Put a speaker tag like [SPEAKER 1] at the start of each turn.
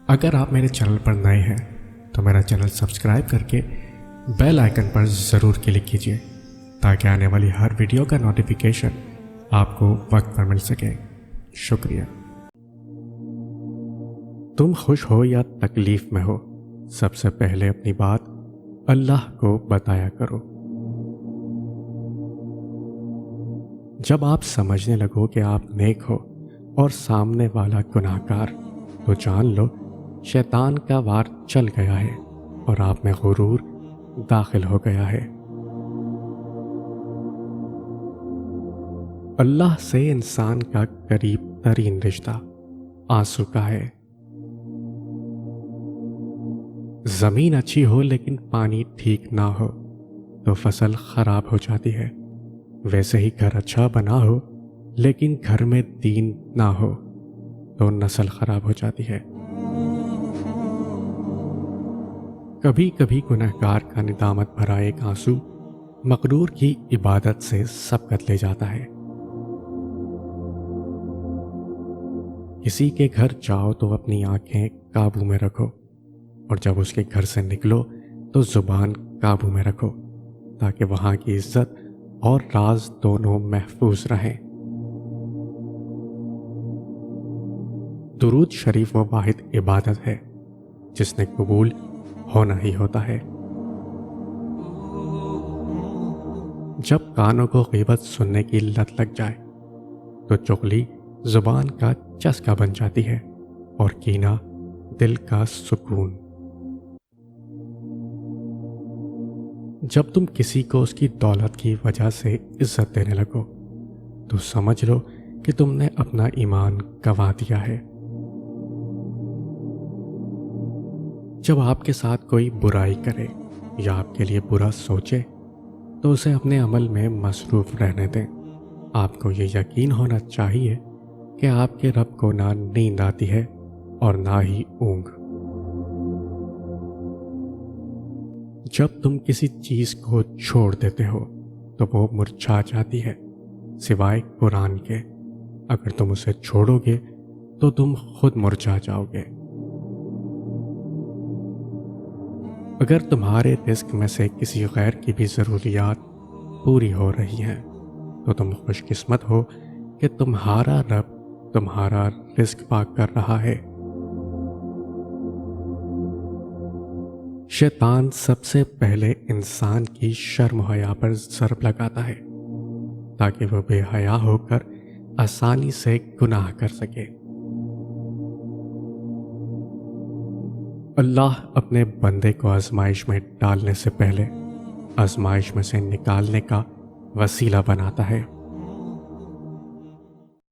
[SPEAKER 1] اگر آپ میرے چینل پر نئے ہیں تو میرا چینل سبسکرائب کر کے بیل آئیکن پر ضرور کلک کیجیے تاکہ آنے والی ہر ویڈیو کا نوٹیفیکیشن آپ کو وقت پر مل سکے۔ شکریہ۔ تم خوش ہو یا تکلیف میں ہو، سب سے پہلے اپنی بات اللہ کو بتایا کرو۔ جب آپ سمجھنے لگو کہ آپ نیک ہو اور سامنے والا گناہ گار، تو جان لو شیطان کا وار چل گیا ہے اور آپ میں غرور داخل ہو گیا ہے۔ اللہ سے انسان کا قریب ترین رشتہ آنسو کا ہے۔ زمین اچھی ہو لیکن پانی ٹھیک نہ ہو تو فصل خراب ہو جاتی ہے، ویسے ہی گھر اچھا بنا ہو لیکن گھر میں دین نہ ہو تو نسل خراب ہو جاتی ہے۔ کبھی کبھی گنہگار کا ندامت بھرا ایک آنسو مغرور کی عبادت سے سبقت لے جاتا ہے۔ کسی کے گھر جاؤ تو اپنی آنکھیں قابو میں رکھو، اور جب اس کے گھر سے نکلو تو زبان قابو میں رکھو تاکہ وہاں کی عزت اور راز دونوں محفوظ رہیں۔ درود شریف وہ واحد عبادت ہے جس نے قبول ہونا ہی ہوتا ہے۔ جب کانوں کو غیبت سننے کی لت لگ جائے تو چغلی زبان کا چسکا بن جاتی ہے اور کینہ دل کا سکون۔ جب تم کسی کو اس کی دولت کی وجہ سے عزت دینے لگو تو سمجھ لو کہ تم نے اپنا ایمان گنوا دیا ہے۔ جب آپ کے ساتھ کوئی برائی کرے یا آپ کے لیے برا سوچے تو اسے اپنے عمل میں مصروف رہنے دیں۔ آپ کو یہ یقین ہونا چاہیے کہ آپ کے رب کو نہ نیند آتی ہے اور نہ ہی اونگ۔ جب تم کسی چیز کو چھوڑ دیتے ہو تو وہ مرجھا جاتی ہے سوائے قرآن کے۔ اگر تم اسے چھوڑو گے تو تم خود مرجھا جاؤ گے۔ اگر تمہارے رزق میں سے کسی غیر کی بھی ضروریات پوری ہو رہی ہیں تو تم خوش قسمت ہو کہ تمہارا رب تمہارا رزق پاک کر رہا ہے۔ شیطان سب سے پہلے انسان کی شرم و حیا پر ضرب لگاتا ہے تاکہ وہ بے حیا ہو کر آسانی سے گناہ کر سکے۔ اللہ اپنے بندے کو آزمائش میں ڈالنے سے پہلے آزمائش میں سے نکالنے کا وسیلہ بناتا ہے۔